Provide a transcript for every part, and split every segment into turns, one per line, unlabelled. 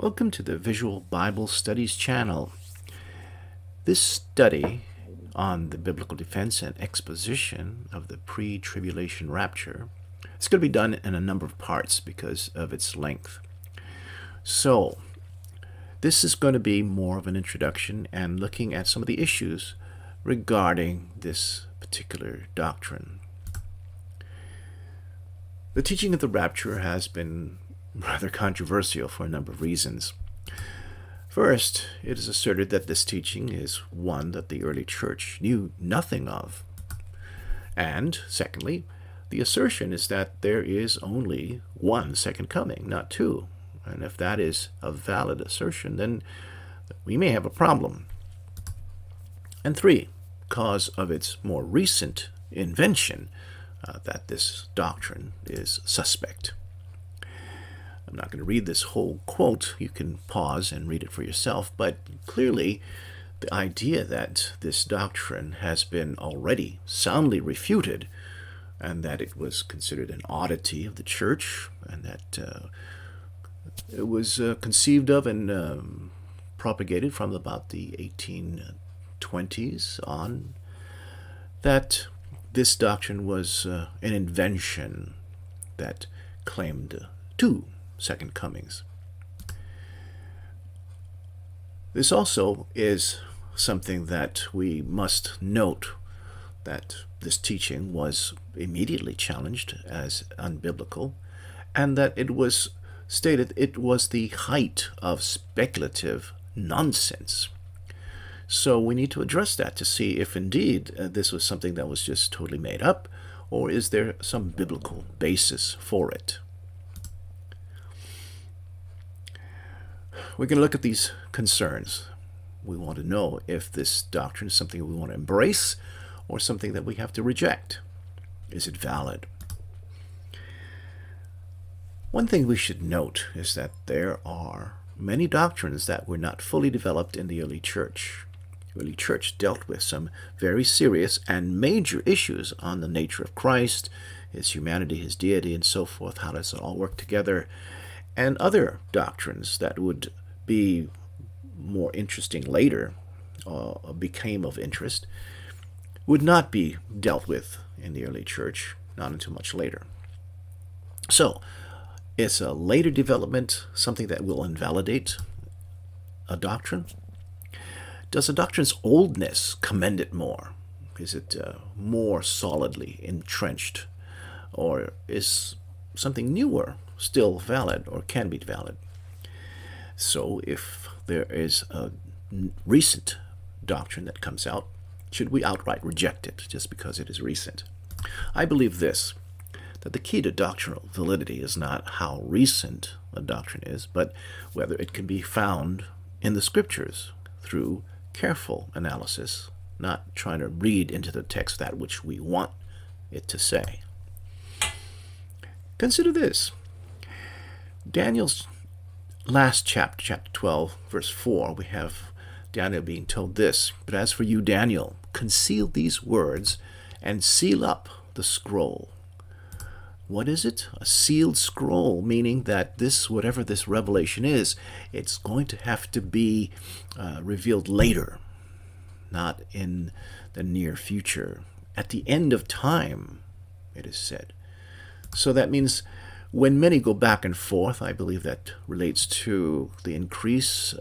Welcome to the Visual Bible Studies channel. This study on the biblical defense and exposition of the pre-tribulation rapture is going to be done in a number of parts because of its length. So, this is going to be more of an introduction and looking at some of the issues regarding this particular doctrine. The teaching of the rapture has been rather controversial for a number of reasons. First, it is asserted that this teaching is one that the early church knew nothing of. And secondly, the assertion is that there is only one second coming, not two. And if that is a valid assertion, then we may have a problem. And three, because of its more recent invention, that this doctrine is suspect. I'm not going to read this whole quote. You can pause and read it for yourself. But clearly, the idea that this doctrine has been already soundly refuted and that it was considered an oddity of the church and that it was conceived of and propagated from about the 1820s on, that this doctrine was an invention that claimed two second comings. This also is something that we must note, that this teaching was immediately challenged as unbiblical, and that it was stated it was the height of speculative nonsense. So we need to address that to see if indeed this was something that was just totally made up, or is there some biblical basis for it. We're going to look at these concerns. We want to know if this doctrine is something we want to embrace or something that we have to reject. Is it valid? One thing we should note is that there are many doctrines that were not fully developed in the early church. The early church dealt with some very serious and major issues on the nature of Christ, his humanity, his deity, and so forth. How does it all work together? And other doctrines that would be more interesting later, became of interest, would not be dealt with in the early church, not until much later. So, is a later development something that will invalidate a doctrine? Does a doctrine's oldness commend it more? Is it more solidly entrenched? Or is something newer still valid or can be valid? So if there is a recent doctrine that comes out, should we outright reject it just because it is recent? I believe this, that the key to doctrinal validity is not how recent a doctrine is, but whether it can be found in the Scriptures through careful analysis, not trying to read into the text that which we want it to say. Consider this. Daniel's last chapter, chapter 12, verse 4, we have Daniel being told this, "But as for you, Daniel, conceal these words and seal up the scroll." What is it? A sealed scroll, meaning that this, whatever this revelation is, it's going to have to be revealed later, not in the near future. At the end of time, it is said. So that means when many go back and forth, I believe that relates to the increase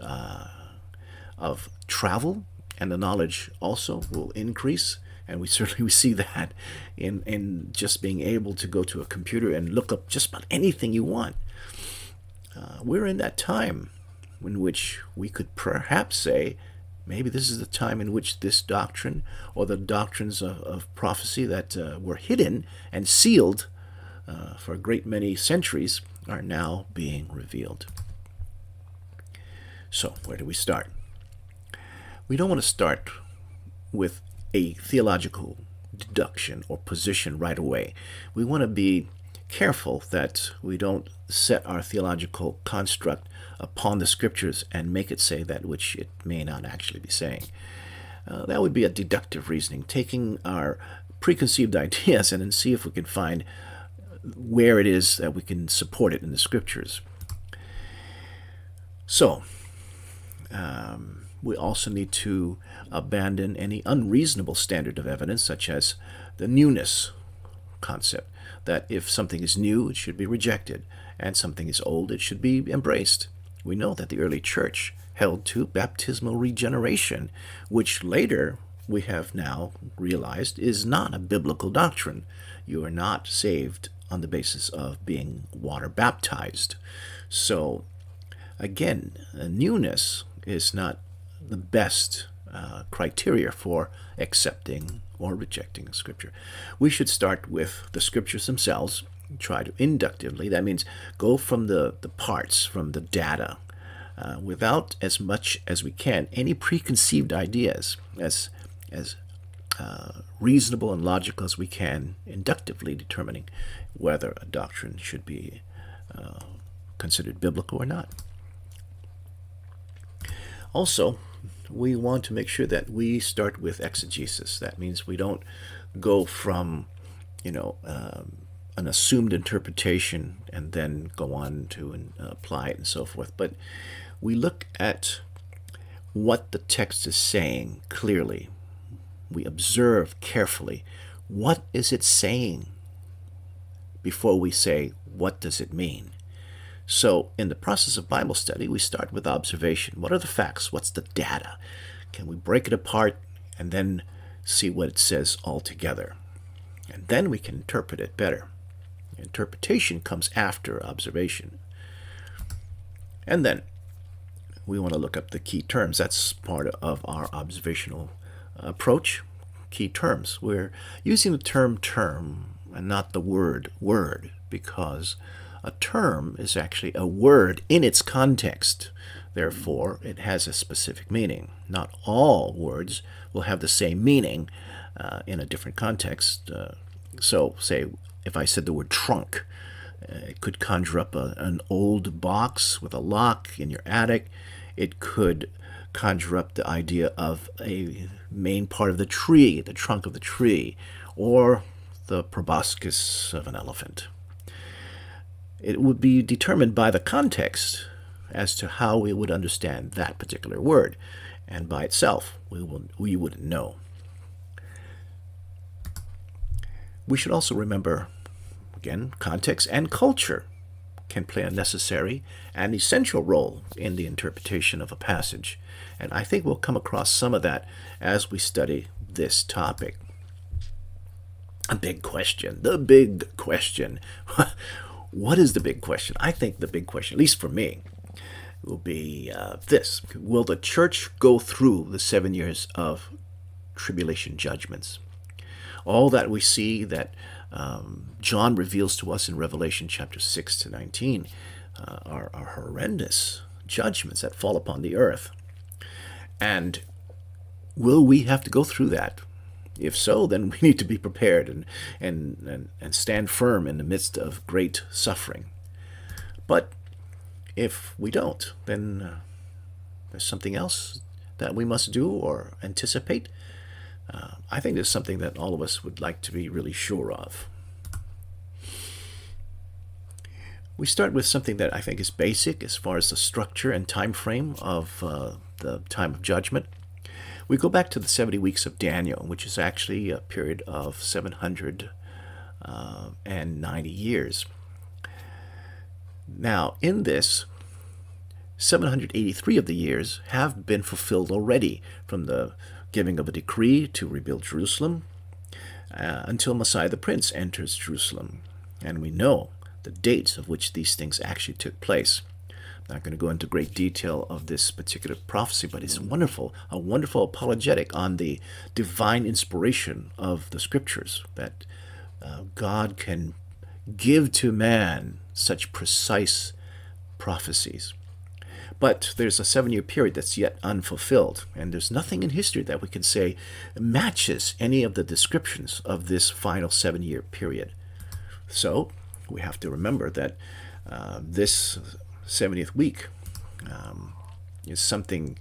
of travel, and the knowledge also will increase. And we certainly see that in just being able to go to a computer and look up just about anything you want. We're in that time in which we could perhaps say, maybe this is the time in which this doctrine or the doctrines of prophecy that were hidden and sealed for a great many centuries are now being revealed. So, where do we start? We don't want to start with a theological deduction or position right away. We want to be careful that we don't set our theological construct upon the Scriptures and make it say that which it may not actually be saying. That would be a deductive reasoning, taking our preconceived ideas and then see if we can find where it is that we can support it in the Scriptures. So, we also need to abandon any unreasonable standard of evidence, such as the newness concept, that if something is new, it should be rejected, and something is old, it should be embraced. We know that the early church held to baptismal regeneration, which later we have now realized is not a biblical doctrine. You are not saved on the basis of being water baptized. So, again, newness is not the best criteria for accepting or rejecting Scripture. We should start with the Scriptures themselves, try to inductively, that means go from the parts, from the data, without as much as we can any preconceived ideas, as reasonable and logical as we can, inductively determining whether a doctrine should be considered biblical or not. Also, we want to make sure that we start with exegesis. That means we don't go from, an assumed interpretation and then go on to apply it and so forth. But we look at what the text is saying clearly. We observe carefully. What is it saying before we say, what does it mean? So in the process of Bible study, we start with observation. What are the facts? What's the data? Can we break it apart and then see what it says altogether? And then we can interpret it better. Interpretation comes after observation. And then we want to look up the key terms. That's part of our observational approach. Key terms. We're using the term and not the word because a term is actually a word in its context. Therefore, it has a specific meaning. Not all words will have the same meaning in a different context. So, say, if I said the word trunk, it could conjure up an old box with a lock in your attic. It could conjure up the idea of a main part of the tree, the trunk of the tree, or the proboscis of an elephant. It would be determined by the context as to how we would understand that particular word, and by itself, we wouldn't know. We should also remember, again, context and culture can play a necessary and essential role in the interpretation of a passage, and I think we'll come across some of that as we study this topic. The big question. What is the big question? I think the big question, at least for me, will be this. Will the church go through the 7 years of tribulation judgments? All that we see that John reveals to us in Revelation chapter 6 to 19 are horrendous judgments that fall upon the earth. And will we have to go through that? If so, then we need to be prepared and stand firm in the midst of great suffering. But if we don't, then there's something else that we must do or anticipate. I think there's something that all of us would like to be really sure of. We start with something that I think is basic as far as the structure and time frame of the time of judgment. We go back to the 70 weeks of Daniel, which is actually a period of 790 years. Now, in this, 783 of the years have been fulfilled already, from the giving of a decree to rebuild Jerusalem until Messiah the Prince enters Jerusalem. And we know the dates of which these things actually took place. I'm not going to go into great detail of this particular prophecy, but it's wonderful, a wonderful apologetic on the divine inspiration of the Scriptures, that God can give to man such precise prophecies. But there's a 7-year period that's yet unfulfilled, and there's nothing in history that we can say matches any of the descriptions of this final 7-year period. So we have to remember that this 70th week is something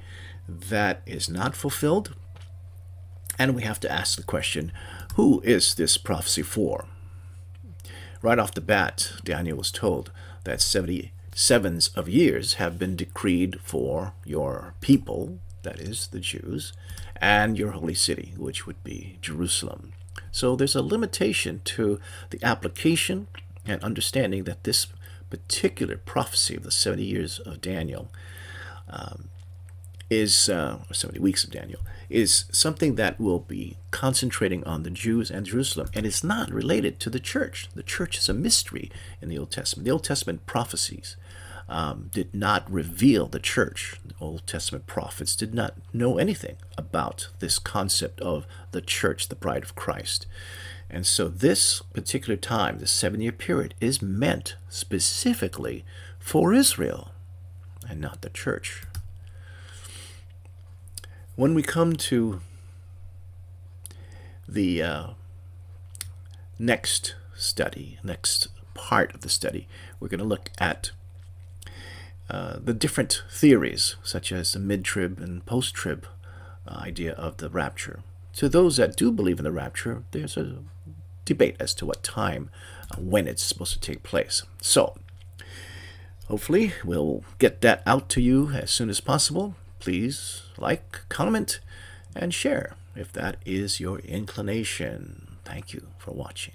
that is not fulfilled, and we have to ask the question, who is this prophecy for? Right off the bat, Daniel was told that 70 sevens of years have been decreed for your people, that is, the Jews, and your holy city, which would be Jerusalem. So there's a limitation to the application and understanding that this particular prophecy of the 70 years of Daniel or 70 weeks of Daniel, is something that will be concentrating on the Jews and Jerusalem, and it's not related to the church. The church is a mystery in the Old Testament. The Old Testament prophecies did not reveal the church. The Old Testament prophets did not know anything about this concept of the church, the bride of Christ. And so this particular time, this 7-year period, is meant specifically for Israel and not the church. When we come to the next part of the study, we're going to look at the different theories, such as the mid-trib and post-trib idea of the rapture. To those that do believe in the rapture, there's a debate as to what time, when it's supposed to take place. So, hopefully, we'll get that out to you as soon as possible. Please like, comment, and share if that is your inclination. Thank you for watching.